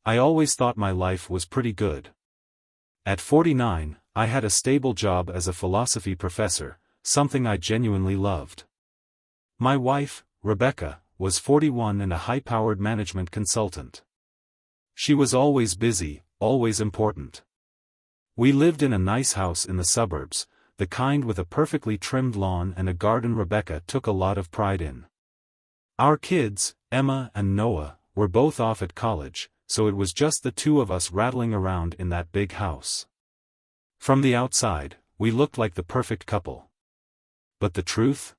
I always thought my life was pretty good. At 49, I had a stable job as a philosophy professor, something I genuinely loved. My wife, Rebecca, was 41 and a high-powered management consultant. She was always busy, always important. We lived in a nice house in the suburbs, the kind with a perfectly trimmed lawn and a garden Rebecca took a lot of pride in. Our kids, Emma and Noah, were both off at college, so it was just the two of us rattling around in that big house. From the outside, we looked like the perfect couple. But the truth?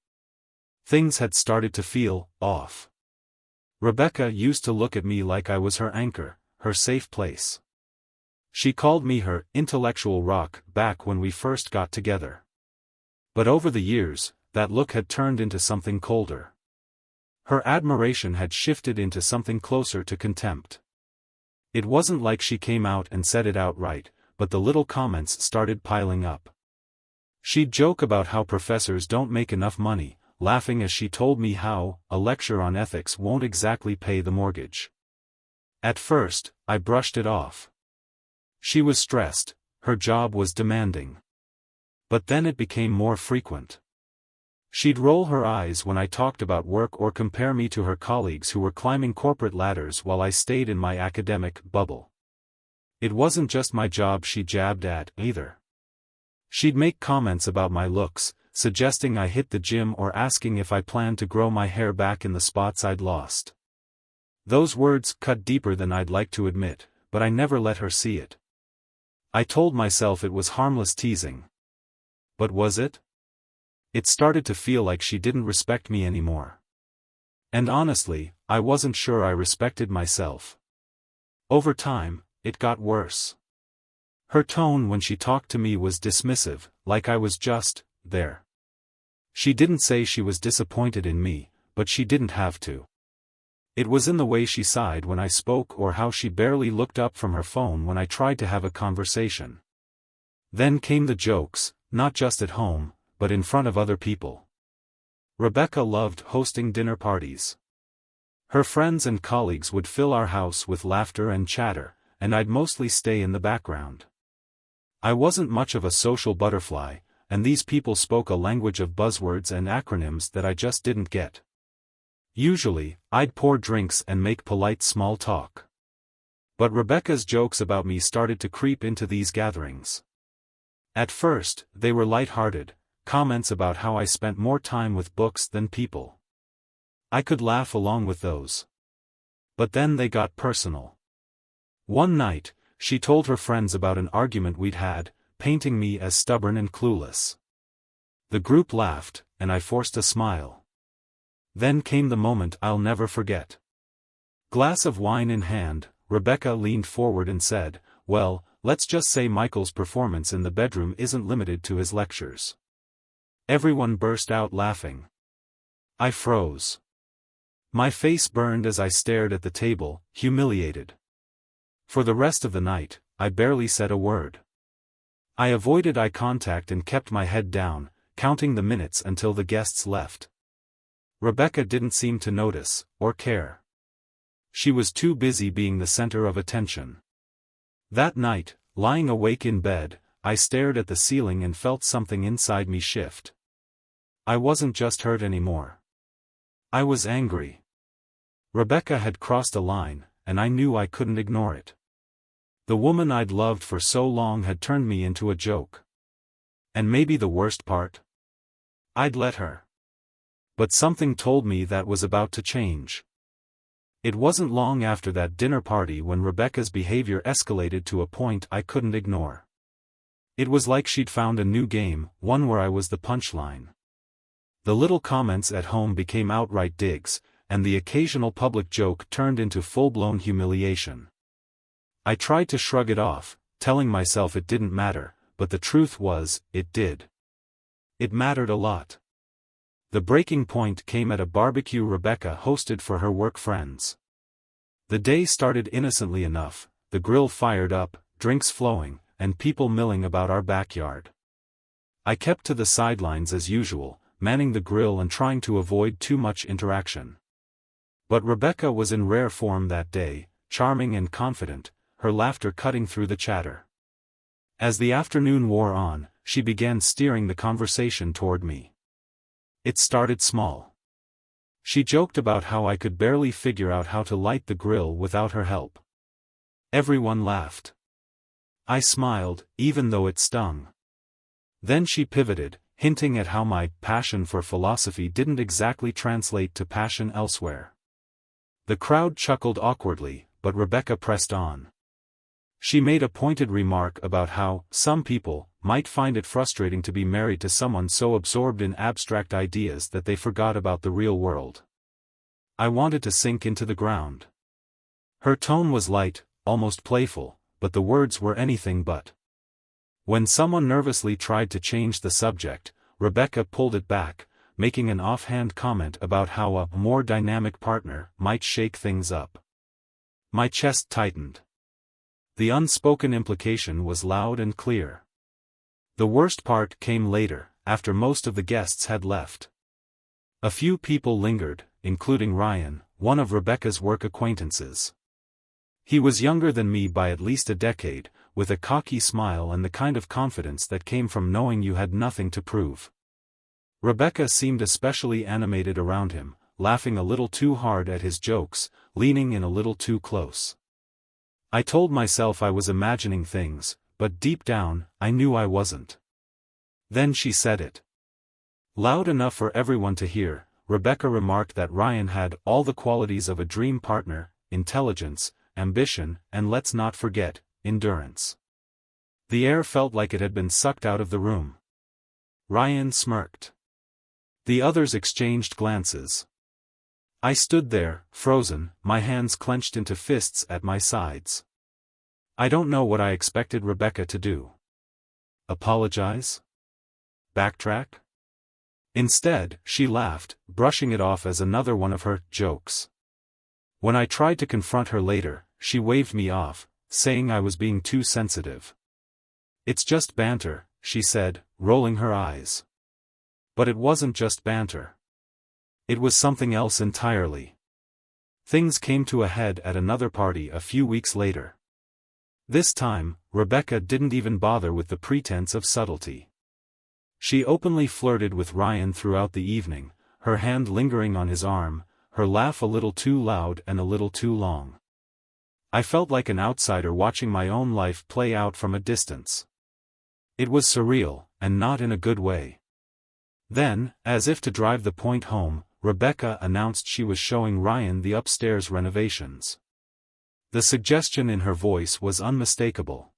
Things had started to feel off. Rebecca used to look at me like I was her anchor, her safe place. She called me her intellectual rock back when we first got together. But over the years, that look had turned into something colder. Her admiration had shifted into something closer to contempt. It wasn't like she came out and said it outright, but the little comments started piling up. She'd joke about how professors don't make enough money, laughing as she told me how a lecture on ethics won't exactly pay the mortgage. At first, I brushed it off. She was stressed, her job was demanding. But then it became more frequent. She'd roll her eyes when I talked about work or compare me to her colleagues who were climbing corporate ladders while I stayed in my academic bubble. It wasn't just my job she jabbed at, either. She'd make comments about my looks, suggesting I hit the gym or asking if I planned to grow my hair back in the spots I'd lost. Those words cut deeper than I'd like to admit, but I never let her see it. I told myself it was harmless teasing. But was it? It started to feel like she didn't respect me anymore. And honestly, I wasn't sure I respected myself. Over time, it got worse. Her tone when she talked to me was dismissive, like I was just there. She didn't say she was disappointed in me, but she didn't have to. It was in the way she sighed when I spoke or how she barely looked up from her phone when I tried to have a conversation. Then came the jokes, not just at home, but in front of other people. Rebecca loved hosting dinner parties. Her friends and colleagues would fill our house with laughter and chatter, and I'd mostly stay in the background. I wasn't much of a social butterfly, and these people spoke a language of buzzwords and acronyms that I just didn't get. Usually, I'd pour drinks and make polite small talk. But Rebecca's jokes about me started to creep into these gatherings. At first, they were light-hearted, comments about how I spent more time with books than people. I could laugh along with those. But then they got personal. One night, she told her friends about an argument we'd had, painting me as stubborn and clueless. The group laughed, and I forced a smile. Then came the moment I'll never forget. Glass of wine in hand, Rebecca leaned forward and said, "Well, let's just say Michael's performance in the bedroom isn't limited to his lectures." Everyone burst out laughing. I froze. My face burned as I stared at the table, humiliated. For the rest of the night, I barely said a word. I avoided eye contact and kept my head down, counting the minutes until the guests left. Rebecca didn't seem to notice, or care. She was too busy being the center of attention. That night, lying awake in bed, I stared at the ceiling and felt something inside me shift. I wasn't just hurt anymore. I was angry. Rebecca had crossed a line, and I knew I couldn't ignore it. The woman I'd loved for so long had turned me into a joke. And maybe the worst part? I'd let her. But something told me that was about to change. It wasn't long after that dinner party when Rebecca's behavior escalated to a point I couldn't ignore. It was like she'd found a new game, one where I was the punchline. The little comments at home became outright digs, and the occasional public joke turned into full-blown humiliation. I tried to shrug it off, telling myself it didn't matter, but the truth was, it did. It mattered a lot. The breaking point came at a barbecue Rebecca hosted for her work friends. The day started innocently enough, the grill fired up, drinks flowing, and people milling about our backyard. I kept to the sidelines as usual, manning the grill and trying to avoid too much interaction. But Rebecca was in rare form that day, charming and confident, her laughter cutting through the chatter. As the afternoon wore on, she began steering the conversation toward me. It started small. She joked about how I could barely figure out how to light the grill without her help. Everyone laughed. I smiled, even though it stung. Then she pivoted, hinting at how my passion for philosophy didn't exactly translate to passion elsewhere. The crowd chuckled awkwardly, but Rebecca pressed on. She made a pointed remark about how some people might find it frustrating to be married to someone so absorbed in abstract ideas that they forgot about the real world. I wanted to sink into the ground. Her tone was light, almost playful, but the words were anything but. When someone nervously tried to change the subject, Rebecca pulled it back, making an offhand comment about how a more dynamic partner might shake things up. My chest tightened. The unspoken implication was loud and clear. The worst part came later, after most of the guests had left. A few people lingered, including Ryan, one of Rebecca's work acquaintances. He was younger than me by at least a decade, with a cocky smile and the kind of confidence that came from knowing you had nothing to prove. Rebecca seemed especially animated around him, laughing a little too hard at his jokes, leaning in a little too close. I told myself I was imagining things, but deep down, I knew I wasn't. Then she said it. Loud enough for everyone to hear, Rebecca remarked that Ryan had all the qualities of a dream partner: intelligence, ambition, and let's not forget, endurance. The air felt like it had been sucked out of the room. Ryan smirked. The others exchanged glances. I stood there, frozen, my hands clenched into fists at my sides. I don't know what I expected Rebecca to do. Apologize? Backtrack? Instead, she laughed, brushing it off as another one of her jokes. When I tried to confront her later, she waved me off, saying I was being too sensitive. It's just banter, she said, rolling her eyes. But it wasn't just banter. It was something else entirely. Things came to a head at another party a few weeks later. This time, Rebecca didn't even bother with the pretense of subtlety. She openly flirted with Ryan throughout the evening, her hand lingering on his arm, her laugh a little too loud and a little too long. I felt like an outsider watching my own life play out from a distance. It was surreal, and not in a good way. Then, as if to drive the point home, Rebecca announced she was showing Ryan the upstairs renovations. The suggestion in her voice was unmistakable.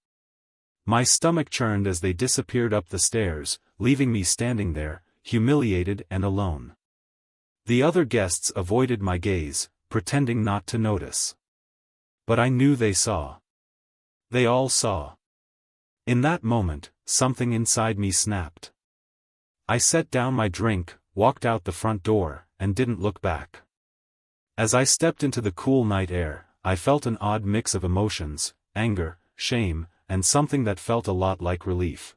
My stomach churned as they disappeared up the stairs, leaving me standing there, humiliated and alone. The other guests avoided my gaze, pretending not to notice. But I knew they saw. They all saw. In that moment, something inside me snapped. I set down my drink, walked out the front door, and didn't look back. As I stepped into the cool night air, I felt an odd mix of emotions: anger, shame, and something that felt a lot like relief.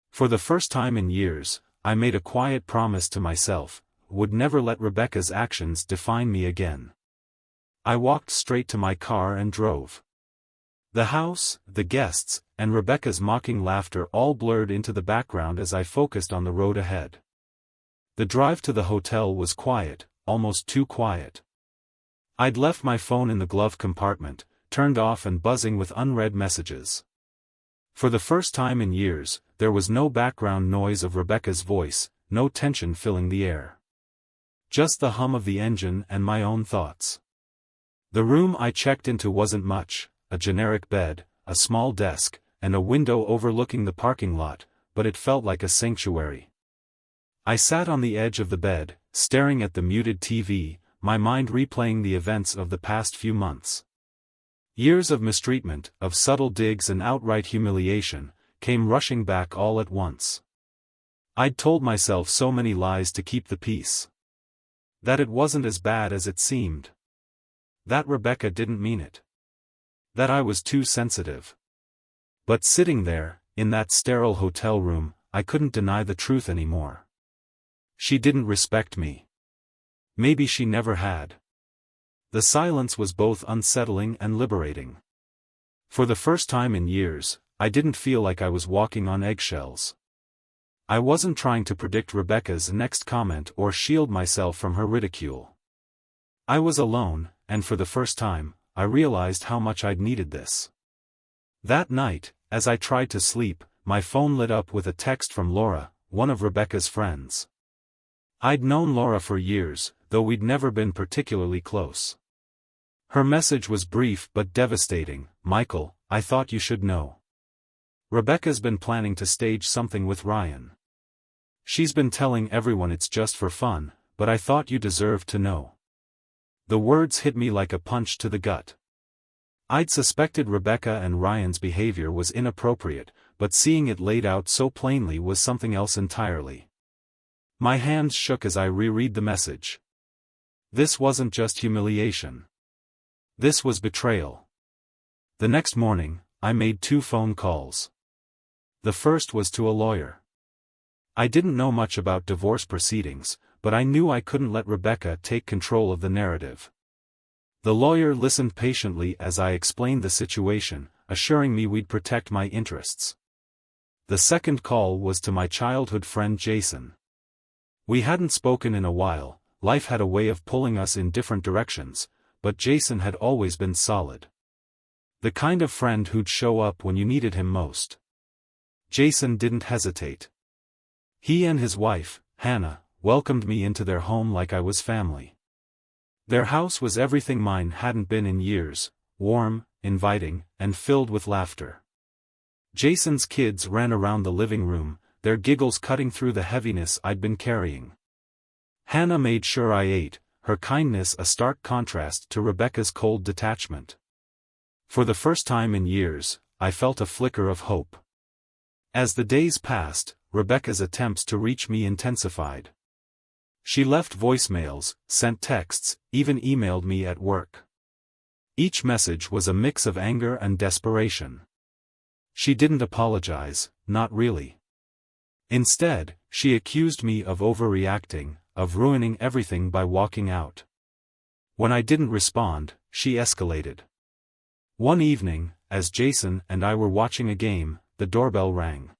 For the first time in years, I made a quiet promise to myself: would never let Rebecca's actions define me again. I walked straight to my car and drove. The house, the guests, and Rebecca's mocking laughter all blurred into the background as I focused on the road ahead. The drive to the hotel was quiet, almost too quiet. I'd left my phone in the glove compartment, turned off and buzzing with unread messages. For the first time in years, there was no background noise of Rebecca's voice, no tension filling the air. Just the hum of the engine and my own thoughts. The room I checked into wasn't much: a generic bed, a small desk, and a window overlooking the parking lot, but it felt like a sanctuary. I sat on the edge of the bed, staring at the muted TV, my mind replaying the events of the past few months. Years of mistreatment, of subtle digs and outright humiliation, came rushing back all at once. I'd told myself so many lies to keep the peace. That it wasn't as bad as it seemed. That Rebecca didn't mean it. That I was too sensitive. But sitting there, in that sterile hotel room, I couldn't deny the truth anymore. She didn't respect me. Maybe she never had. The silence was both unsettling and liberating. For the first time in years, I didn't feel like I was walking on eggshells. I wasn't trying to predict Rebecca's next comment or shield myself from her ridicule. I was alone, and for the first time, I realized how much I'd needed this. That night, as I tried to sleep, my phone lit up with a text from Laura, one of Rebecca's friends. I'd known Laura for years, though we'd never been particularly close. Her message was brief but devastating. "Michael, I thought you should know. Rebecca's been planning to stage something with Ryan. She's been telling everyone it's just for fun, but I thought you deserved to know." The words hit me like a punch to the gut. I'd suspected Rebecca and Ryan's behavior was inappropriate, but seeing it laid out so plainly was something else entirely. My hands shook as I reread the message. This wasn't just humiliation. This was betrayal. The next morning, I made 2 phone calls. The first was to a lawyer. I didn't know much about divorce proceedings, but I knew I couldn't let Rebecca take control of the narrative. The lawyer listened patiently as I explained the situation, assuring me we'd protect my interests. The second call was to my childhood friend Jason. We hadn't spoken in a while, life had a way of pulling us in different directions, but Jason had always been solid. The kind of friend who'd show up when you needed him most. Jason didn't hesitate. He and his wife, Hannah, welcomed me into their home like I was family. Their house was everything mine hadn't been in years, warm, inviting, and filled with laughter. Jason's kids ran around the living room, their giggles cutting through the heaviness I'd been carrying. Hannah made sure I ate, her kindness a stark contrast to Rebecca's cold detachment. For the first time in years, I felt a flicker of hope. As the days passed, Rebecca's attempts to reach me intensified. She left voicemails, sent texts, even emailed me at work. Each message was a mix of anger and desperation. She didn't apologize, not really. Instead, she accused me of overreacting, of ruining everything by walking out. When I didn't respond, she escalated. One evening, as Jason and I were watching a game, the doorbell rang.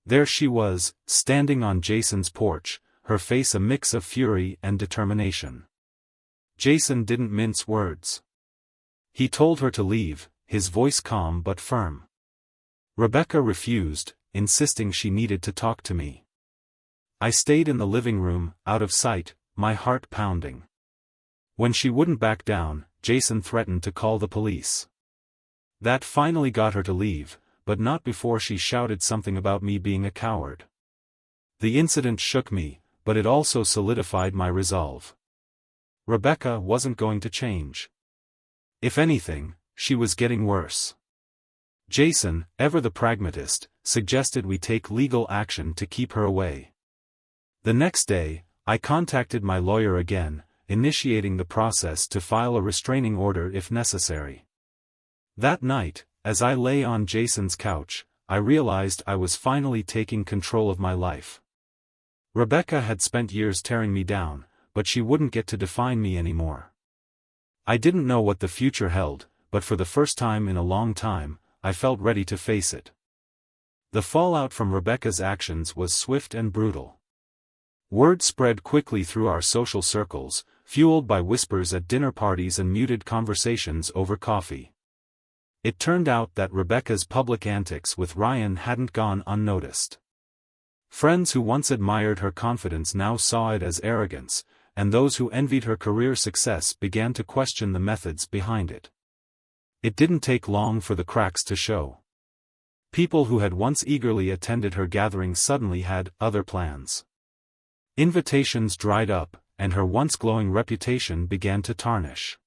There she was, standing on Jason's porch, her face a mix of fury and determination. Jason didn't mince words. He told her to leave, his voice calm but firm. Rebecca refused, insisting she needed to talk to me. I stayed in the living room, out of sight, my heart pounding. When she wouldn't back down, Jason threatened to call the police. That finally got her to leave, but not before she shouted something about me being a coward. The incident shook me, but it also solidified my resolve. Rebecca wasn't going to change. If anything, she was getting worse. Jason, ever the pragmatist, suggested we take legal action to keep her away. The next day, I contacted my lawyer again, initiating the process to file a restraining order if necessary. That night, as I lay on Jason's couch, I realized I was finally taking control of my life. Rebecca had spent years tearing me down, but she wouldn't get to define me anymore. I didn't know what the future held, but for the first time in a long time, I felt ready to face it. The fallout from Rebecca's actions was swift and brutal. Word spread quickly through our social circles, fueled by whispers at dinner parties and muted conversations over coffee. It turned out that Rebecca's public antics with Ryan hadn't gone unnoticed. Friends who once admired her confidence now saw it as arrogance, and those who envied her career success began to question the methods behind it. It didn't take long for the cracks to show. People who had once eagerly attended her gatherings suddenly had other plans. Invitations dried up, and her once glowing reputation began to tarnish.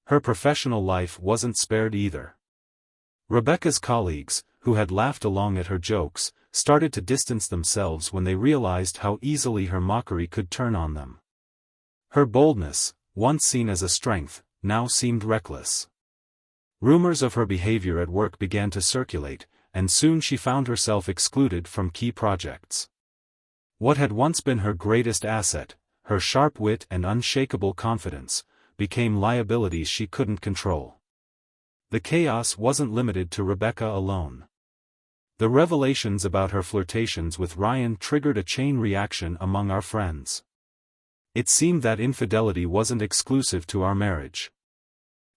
Her professional life wasn't spared either. Rebecca's colleagues, who had laughed along at her jokes, started to distance themselves when they realized how easily her mockery could turn on them. Her boldness, once seen as a strength, now seemed reckless. Rumors of her behavior at work began to circulate, and soon she found herself excluded from key projects. What had once been her greatest asset, her sharp wit and unshakable confidence, became liabilities she couldn't control. The chaos wasn't limited to Rebecca alone. The revelations about her flirtations with Ryan triggered a chain reaction among our friends. It seemed that infidelity wasn't exclusive to our marriage.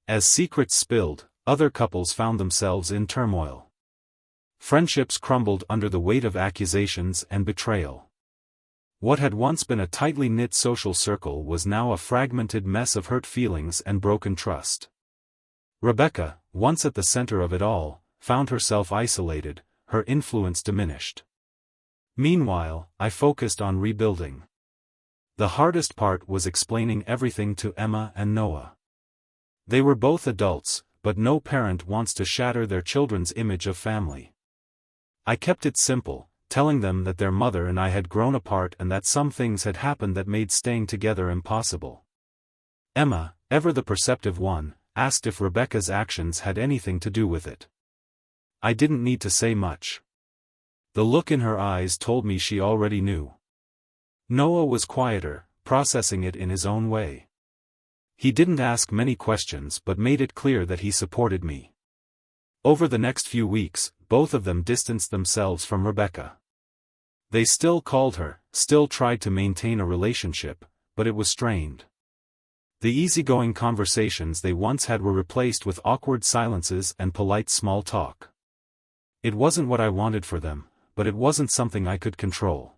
As secrets spilled, other couples found themselves in turmoil. Friendships crumbled under the weight of accusations and betrayal. What had once been a tightly knit social circle was now a fragmented mess of hurt feelings and broken trust. Rebecca, once at the center of it all, found herself isolated, her influence diminished. Meanwhile, I focused on rebuilding. The hardest part was explaining everything to Emma and Noah. They were both adults, but no parent wants to shatter their children's image of family. I kept it simple, telling them that their mother and I had grown apart and that some things had happened that made staying together impossible. Emma, ever the perceptive one, asked if Rebecca's actions had anything to do with it. I didn't need to say much. The look in her eyes told me she already knew. Noah was quieter, processing it in his own way. He didn't ask many questions but made it clear that he supported me. Over the next few weeks, both of them distanced themselves from Rebecca. They still called her, still tried to maintain a relationship, but it was strained. The easygoing conversations they once had were replaced with awkward silences and polite small talk. It wasn't what I wanted for them, but it wasn't something I could control.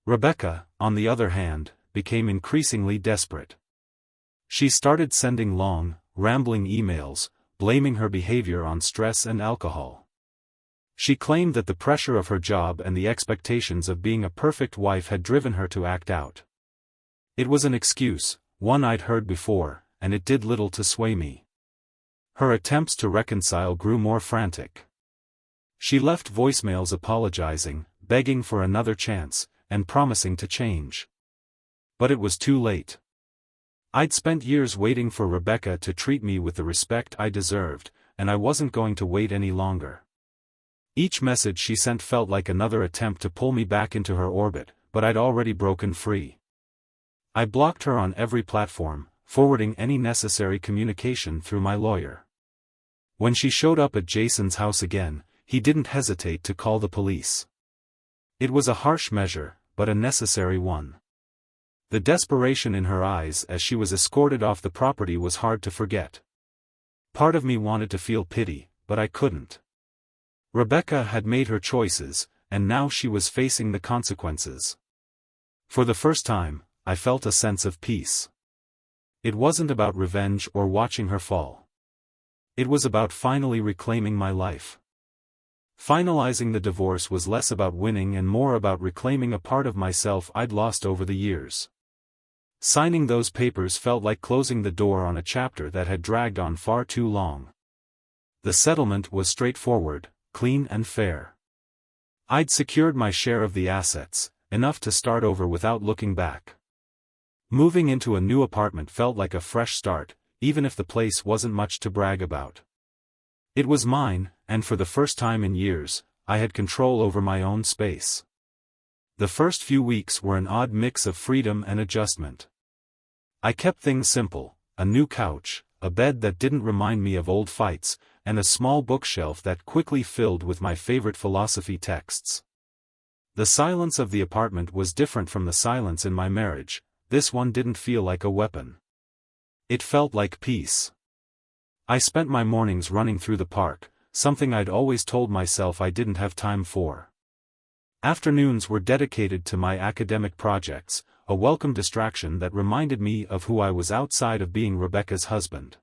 Rebecca, on the other hand, became increasingly desperate. She started sending long, rambling emails, blaming her behavior on stress and alcohol. She claimed that the pressure of her job and the expectations of being a perfect wife had driven her to act out. It was an excuse, one I'd heard before, and it did little to sway me. Her attempts to reconcile grew more frantic. She left voicemails apologizing, begging for another chance, and promising to change. But it was too late. I'd spent years waiting for Rebecca to treat me with the respect I deserved, and I wasn't going to wait any longer. Each message she sent felt like another attempt to pull me back into her orbit, but I'd already broken free. I blocked her on every platform, forwarding any necessary communication through my lawyer. When she showed up at Jason's house again, he didn't hesitate to call the police. It was a harsh measure, but a necessary one. The desperation in her eyes as she was escorted off the property was hard to forget. Part of me wanted to feel pity, but I couldn't. Rebecca had made her choices, and now she was facing the consequences. For the first time, I felt a sense of peace. It wasn't about revenge or watching her fall. It was about finally reclaiming my life. Finalizing the divorce was less about winning and more about reclaiming a part of myself I'd lost over the years. Signing those papers felt like closing the door on a chapter that had dragged on far too long. The settlement was straightforward, clean and fair. I'd secured my share of the assets, enough to start over without looking back. Moving into a new apartment felt like a fresh start, even if the place wasn't much to brag about. It was mine, and for the first time in years, I had control over my own space. The first few weeks were an odd mix of freedom and adjustment. I kept things simple: a new couch, a bed that didn't remind me of old fights, and a small bookshelf that quickly filled with my favorite philosophy texts. The silence of the apartment was different from the silence in my marriage. This one didn't feel like a weapon. It felt like peace. I spent my mornings running through the park, something I'd always told myself I didn't have time for. Afternoons were dedicated to my academic projects, a welcome distraction that reminded me of who I was outside of being Rebecca's husband.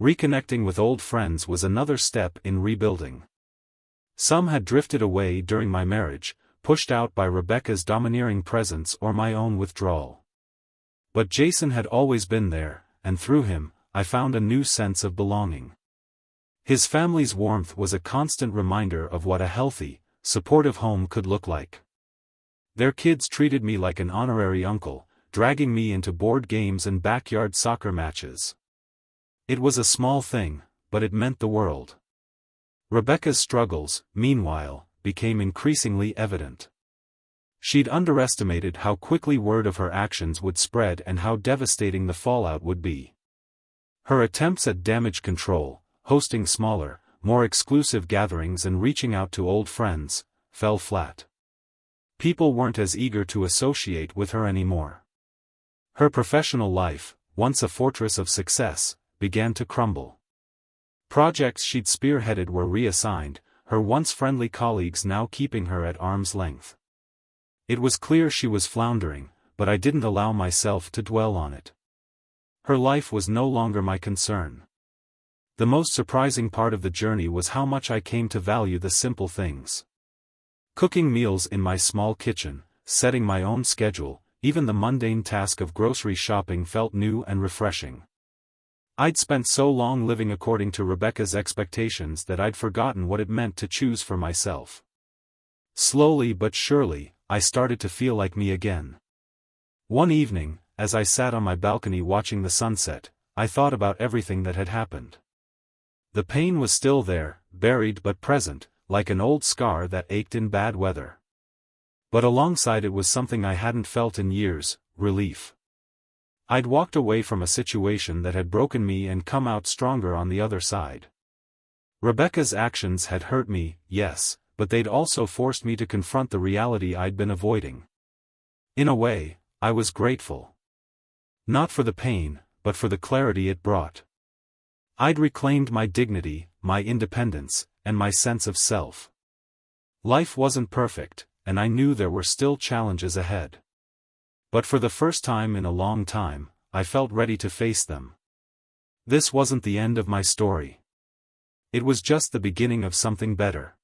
Reconnecting with old friends was another step in rebuilding. Some had drifted away during my marriage, pushed out by Rebecca's domineering presence or my own withdrawal. But Jason had always been there, and through him, I found a new sense of belonging. His family's warmth was a constant reminder of what a healthy, supportive home could look like. Their kids treated me like an honorary uncle, dragging me into board games and backyard soccer matches. It was a small thing, but it meant the world. Rebecca's struggles, meanwhile, became increasingly evident. She'd underestimated how quickly word of her actions would spread and how devastating the fallout would be. Her attempts at damage control, hosting smaller, more exclusive gatherings and reaching out to old friends, fell flat. People weren't as eager to associate with her anymore. Her professional life, once a fortress of success, began to crumble. Projects she'd spearheaded were reassigned, her once friendly colleagues now keeping her at arm's length. It was clear she was floundering, but I didn't allow myself to dwell on it. Her life was no longer my concern. The most surprising part of the journey was how much I came to value the simple things. Cooking meals in my small kitchen, setting my own schedule, even the mundane task of grocery shopping felt new and refreshing. I'd spent so long living according to Rebecca's expectations that I'd forgotten what it meant to choose for myself. Slowly but surely, I started to feel like me again. One evening, as I sat on my balcony watching the sunset, I thought about everything that had happened. The pain was still there, buried but present, like an old scar that ached in bad weather. But alongside it was something I hadn't felt in years: relief. I'd walked away from a situation that had broken me and come out stronger on the other side. Rebecca's actions had hurt me, yes, but they'd also forced me to confront the reality I'd been avoiding. In a way, I was grateful. Not for the pain, but for the clarity it brought. I'd reclaimed my dignity, my independence, and my sense of self. Life wasn't perfect, and I knew there were still challenges ahead. But for the first time in a long time, I felt ready to face them. This wasn't the end of my story. It was just the beginning of something better.